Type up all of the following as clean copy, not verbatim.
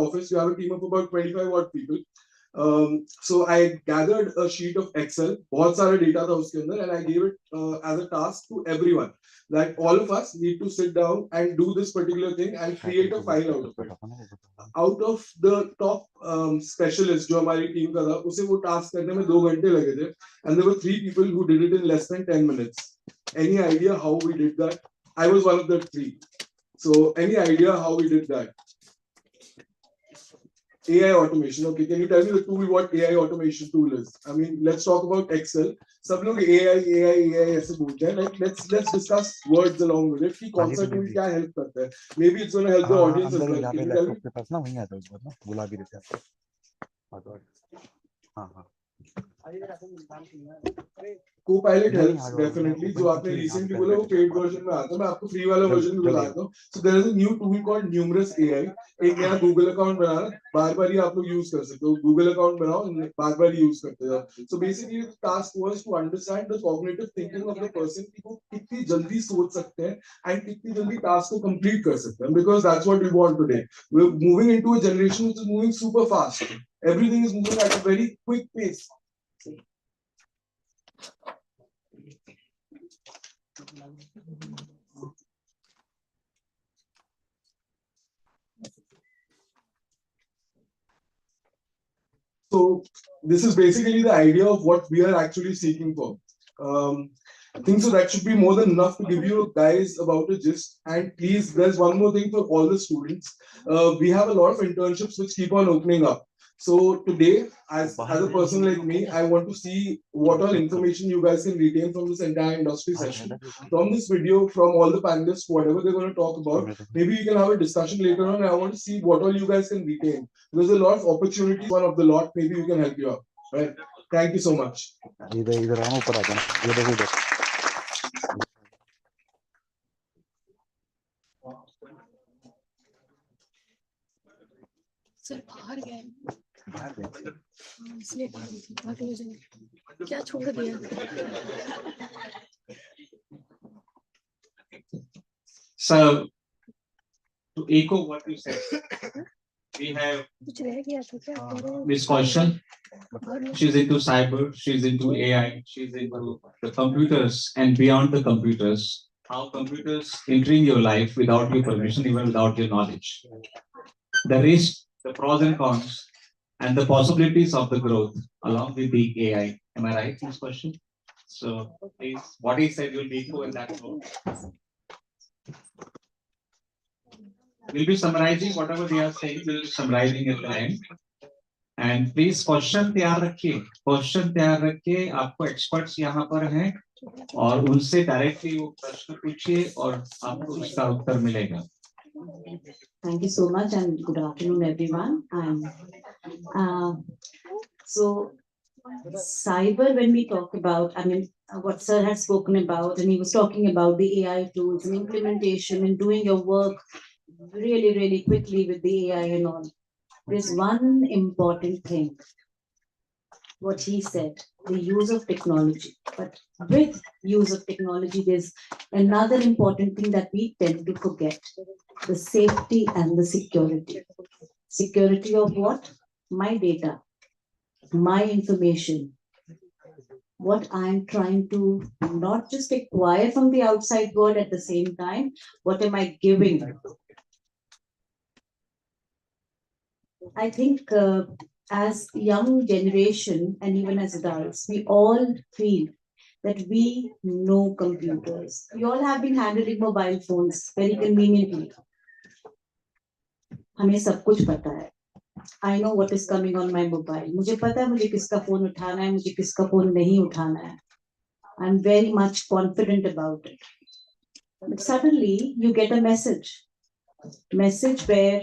office. You have a team of about 25 odd people. So I gathered a sheet of Excel, बहुत सारा data था उसके अंदर, and I gave it as a task to everyone. That all of us need to sit down and do this particular thing and create a file out of it. Out of the top specialist जो हमारी team का था, उसे वो task करने में 2 घंटे लगे थे, and there were 3 people who did it in less than 10 minutes. Any idea how we did that? I was one of the 3. So any idea how we did that? AI automation. Okay, can you tell me the tool, what AI automation tool is? I mean, let's talk about Excel. सब लोग AI ऐसे बोलते हैं. Like, let's discuss words along with it. कि कौन सा tool क्या help करता है? Maybe it's going to help the audience as well. Can you tell me? के पास ना वहीं आता है उसको ना बुला भी देते हैं. हाँ. Copilot helps definitely. जो आपने recently बोला वो paid version में आता है. मैं आपको free वाला version भी बताता हूँ. So there is a new tool called Numerous AI. एक नया Google account बनाना, बार-बार ही आप लोग use कर सकते हो. Google account बनाओ, बार-बार ही use करते हो. So basically the task was to understand the cognitive thinking of the person कि वो कितनी जल्दी सोच सकते हैं and कितनी जल्दी task को complete कर सकते हैं. Because that's what we want today. We're moving into a generation which is moving super fast. Everything is moving at a very quick pace. So this is basically the idea of what we are actually seeking for. I think so that should be more than enough to give you guys about a gist. And please, there's one more thing for all the students. We have a lot of internships which keep on opening up. So today, as a person like me, I want to see what all information you guys can retain from this entire industry session, from this video, from all the panelists, whatever they're going to talk about. Maybe we can have a discussion later on. I want to see what all you guys can retain. There's a lot of opportunities, one of the lot. Maybe we can help you out. Right? Thank you so much. Sir बाहर गए इसलिए क्या छोड़ दिया. So to echo what you said, we have Miss Kaushal. She's into cyber, she's into AI, she's into the computers and beyond the computers. How computers entering your life without your permission, even without your knowledge. The risk, the pros and cons, and the possibilities of the growth along with the AI. Am I right in this question? So please, what he said will be echo in that note. We'll be summarizing whatever they are saying, we'll be summarizing at the end. And please question तैयार रखिए, question तैयार रखिए. आपको experts यहाँ पर हैं और उनसे directly वो प्रश्न पूछिए और आपको उसका उत्तर मिलेगा. Thank you so much and good afternoon everyone. So cyber, when we talk about, I mean, what sir has spoken about, and he was talking about the AI tools and implementation and doing your work really, really quickly with the AI and all. There's one important thing, what he said, the use of technology. But with use of technology, there's another important thing that we tend to forget, the safety and the security. Security of what? My data, my information, what I'm trying to not just acquire from the outside world, at the same time, what am I giving? I think as young generation and even as adults, we all feel that we know computers. We all have been handling mobile phones very conveniently. हमें सब कुछ पता है. I know what is coming on my mobile. मुझे पता है मुझे किसका फोन उठाना है, मुझे किसका फोन नहीं उठाना है. I'm very much confident about it. But suddenly you get a message where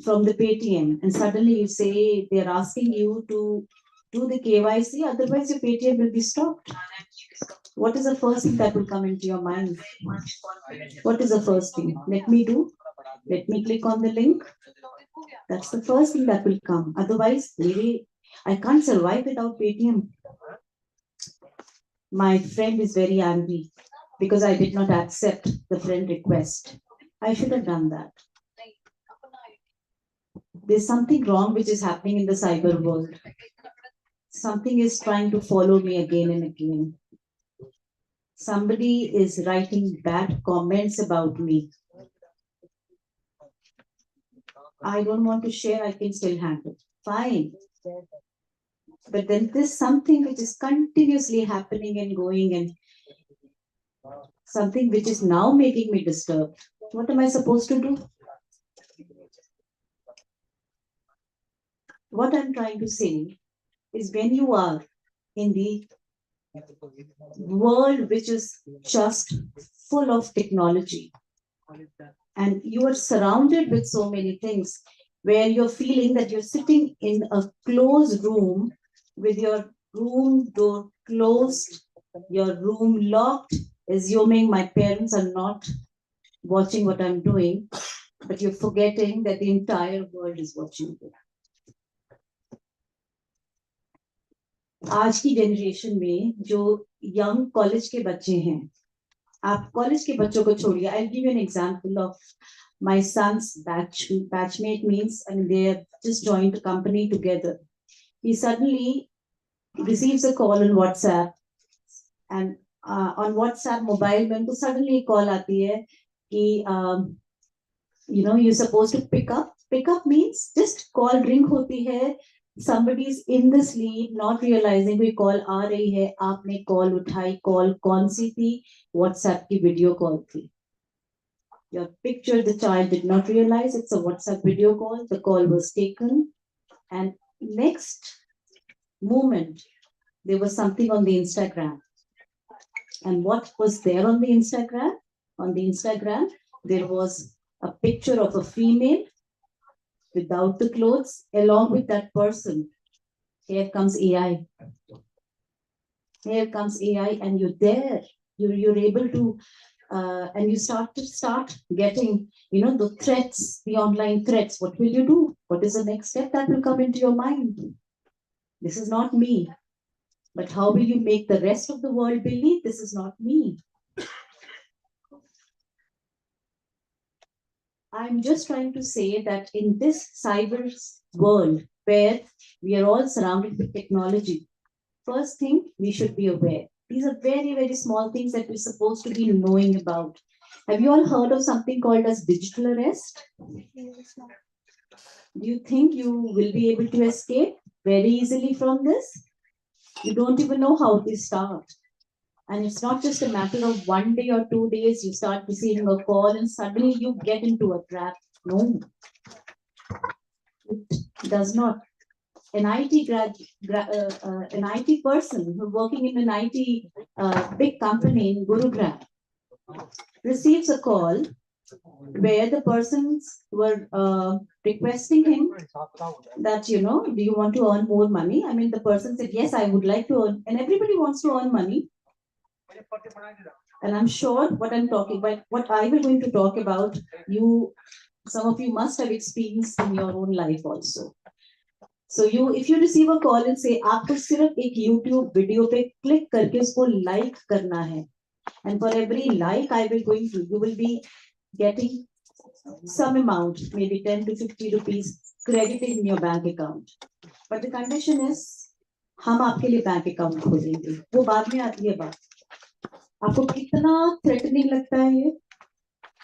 from the Paytm, and suddenly you say they are asking you to do the KYC, otherwise your Paytm will be stopped. What is the first thing that will come into your mind? What is the first thing? Let me click on the link. That's the first thing that will come. Otherwise, maybe I can't survive without Paytm. My friend is very angry because I did not accept the friend request. I should have done that. there's something wrong which is happening in the cyber world. Something is trying to follow me again and again. Somebody is writing bad comments about me. I don't want to share, I can still handle. Fine. But then there's something which is continuously happening and going, and something which is now making me disturbed. What am I supposed to do? What I'm trying to say is, when you are in the world which is just full of technology, and you are surrounded with so many things, where you're feeling that you're sitting in a closed room with your room door closed, your room locked, assuming my parents are not watching what I'm doing, but you're forgetting that the entire world is watching you. आज की generation में जो young college के बच्चे हैं, आप college के बच्चों को छोड़िए. I'll give you an example of my son's batchmate. Means, I mean, they have just joined the company together. He suddenly receives a call on WhatsApp, and on WhatsApp mobile में तो suddenly a call आती है कि you know, you're supposed to pick up. Pick up means just call ring होती है. Somebody is in the sleep, not realizing कोई call आ रही है, आपने call उठाई. Call कौन सी थी? WhatsApp की video call थी. Your picture, the child did not realize it's a WhatsApp video call. The call was taken, and next moment there was something on the Instagram. And what was there on the Instagram? On the Instagram, there was a picture of a female without the clothes, along with that person. Here comes AI. Here comes AI, and you're there. You're able to, and you start getting, you know, the threats, the online threats. What will you do? What is the next step that will come into your mind? This is not me. But how will you make the rest of the world believe this is not me? I'm just trying to say that in this cyber world where we are all surrounded with technology, first thing we should be aware. These are very, very small things that we're supposed to be knowing about. Have you all heard of something called as digital arrest? Do you think you will be able to escape very easily from this? You don't even know how they start. And it's not just a matter of 1 day or 2 days, you start receiving a call and suddenly you get into a trap. No, it does not. An IT an IT person who's working in an IT big company in Gurugram receives a call where the persons were requesting him that, you know, do you want to earn more money? I mean, the person said, yes, I would like to earn, and everybody wants to earn money. And I'm sure what I'm talking about, what I will going to talk about, some of you must have experienced in your own life also. So if you receive a call and say, आपको सिर्फ एक YouTube video पे click करके उसको like करना है, and for every like you will be getting some amount, maybe 10 to 50 rupees credited in your bank account. But the condition is, हम आपके लिए bank account खोलेंगे. वो बाद में आती है बात. आपको कितना threatening लगता है ये?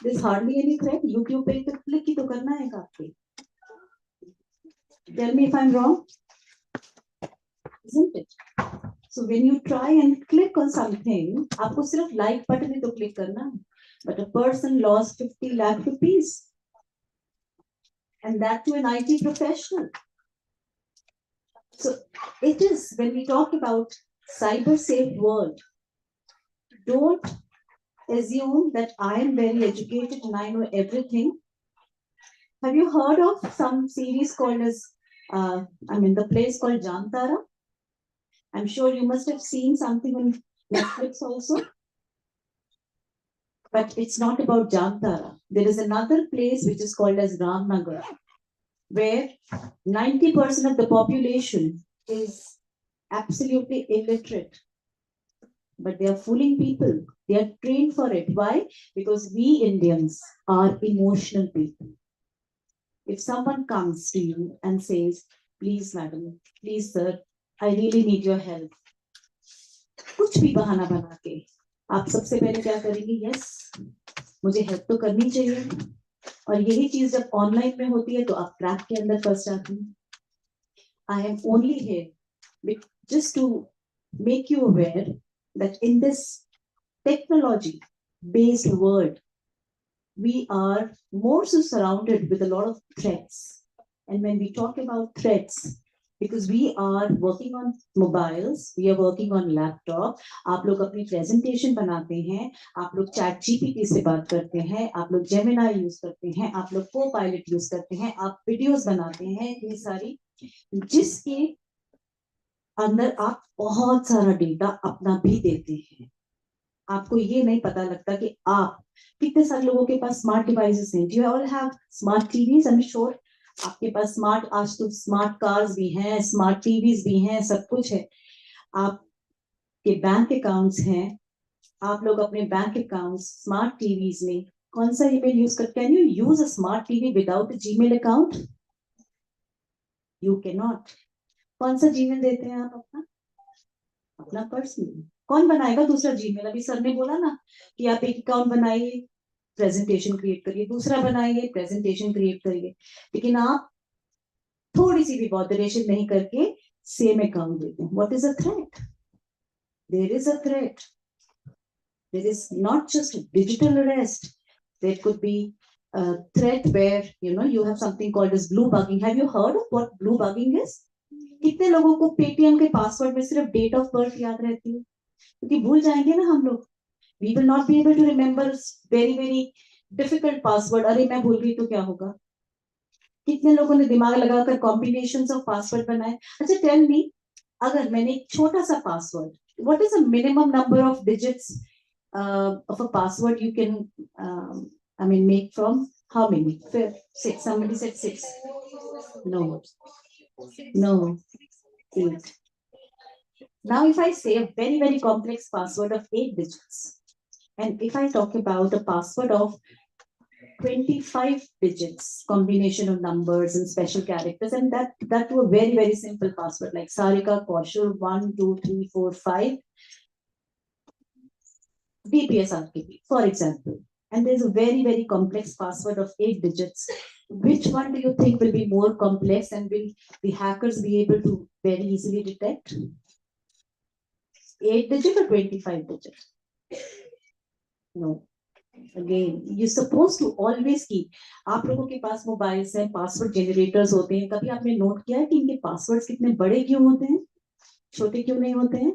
There's hardly any threat. YouTube पे तो click ही तो करना है आपके. Tell me if I'm wrong. Isn't it? So when you try and click on something, आपको सिर्फ like button ही तो click करना है. But a person lost 50 lakh rupees. And that to an IT professional. So it is, when we talk about cyber safe world, don't assume that I am very educated and I know everything. Have you heard of some series called as, the place called Jantara? I'm sure you must have seen something on Netflix also. But it's not about Jantara. There is another place which is called as Ramnagar, where 90% of the population is absolutely illiterate. But they are fooling people. They are trained for it. Why? Because we Indians are emotional people. If someone comes to you and says, please madam, please sir, I really need your help, कुछ भी बहाना बना के आप सबसे पहले क्या करेंगे? यस, मुझे हेल्प तो करनी चाहिए। और यही चीज जब ऑनलाइन में होती है तो आप ट्रैप के अंदर फंस जाते हैं। I am only here just to make you aware that in this technology based world, we are more so surrounded with a lot of threats. And when we talk about threats, because we are working on mobiles, we are working on laptop, आप लोग अपनी presentation बनाते हैं, आप लोग chat GPT से बात करते हैं, आप लोग Gemini use करते हैं, आप लोग Copilot use करते हैं, आप videos बनाते हैं, ये सारी, जिसके अंदर आप बहुत सारा डेटा अपना भी देते हैं। आपको ये नहीं पता लगता कि आप कितने सारे लोगों के पास स्मार्ट डिवाइसेस हैं। Do you all have smart TVs? I'm sure आपके पास स्मार्ट, आज तो स्मार्ट कार्स भी हैं, स्मार्ट टीवीज भी हैं, सब कुछ है। आपके बैंक अकाउंट्स हैं, आप लोग अपने बैंक अकाउंट्स स्मार्ट टीवीज में कौन सा ईमेल यूज करते हैं? Can you use a smart TV without a Gmail account? You can not. कौन सा जीमेल देते हैं आप अपना? अपना पर्सनल। कौन बनाएगा दूसरा जीमेल? अभी सर ने बोला ना कि आप एक अकाउंट बनाइए, प्रेजेंटेशन क्रिएट करिए, दूसरा बनाइए, प्रेजेंटेशन क्रिएट करिए, लेकिन आप थोड़ी सी भी मॉडरेशन नहीं करके सेम अकाउंट देते हैं। What is a threat? There is a threat. There is not just digital arrest, there could be a threat where you have something called as blue bugging. Have you heard of what blue bugging is? कितने लोगों को Paytm के password में सिर्फ date of birth याद रहती है? क्योंकि भूल जाएंगे ना हम लोग। We will not be able to remember very difficult password. अरे मैं भूल गई तो क्या होगा? कितने लोगों ने दिमाग लगाकर combinations of password बनाए? अच्छा tell me, अगर मैंने एक छोटा सा password, what is the minimum number of digits of a password you can make from how many? 6. Somebody said 6. No. 8. Now if I say a very complex password of 8 digits, and if I talk about a password of 25 digits, combination of numbers and special characters, and that to a very simple password like Sarika Kaushal 1 2 3 4 5 DPSRKP, for example. And there's a very complex password of 8 digits. Which one do you think will be more complex and will the hackers be able to very easily detect? 8 digit or 25 digit? No. Again, you're supposed to always keep. आप लोगों के पास mobiles हैं, password generators होते हैं। कभी आपने note किया है कि इनके पासवर्ड्स कितने बड़े क्यों होते हैं, छोटे क्यों नहीं होते हैं?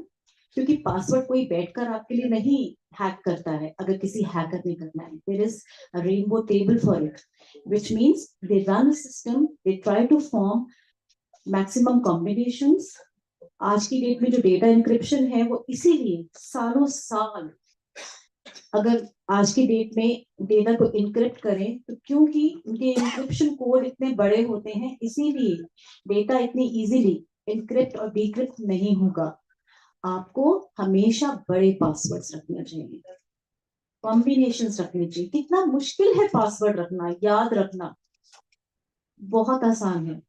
क्योंकि पासवर्ड कोई बैठकर आपके लिए नहीं हैक करता है। अगर किसी हैकर ने करना है, there is a rainbow table for it, which means they run a system, they try to form maximum combinations. आज की डेट में जो डेटा इंक्रिप्शन है वो इसीलिए सालों साल, अगर आज की डेट में डेटा को इनक्रिप्ट करें तो क्योंकि उनके इंक्रिप्शन कोड इतने बड़े होते हैं, इसीलिए डेटा इतनी इजीली इनक्रिप्ट और डिक्रिप्ट नहीं होगा। आपको हमेशा बड़े पासवर्ड्स रखने चाहिए, कॉम्बिनेशंस रखनी चाहिए। कितना मुश्किल है पासवर्ड रखना, याद रखना बहुत आसान है।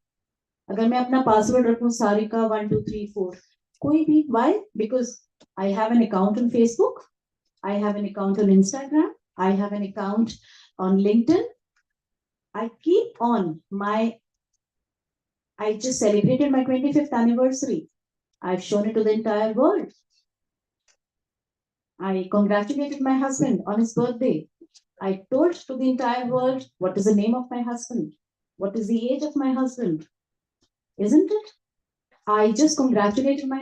अगर मैं अपना पासवर्ड रखूं सारिका 1 2 3 4, कोई भी, why? Because I have an account on Facebook, I have an account on Instagram, I have an account on LinkedIn. I keep on I just celebrated my 25th anniversary. I've shown it to the entire world. I congratulated my husband on his birthday. I told to the entire world what is the name of my husband, what is the age of my husband, isn't it? I just congratulated my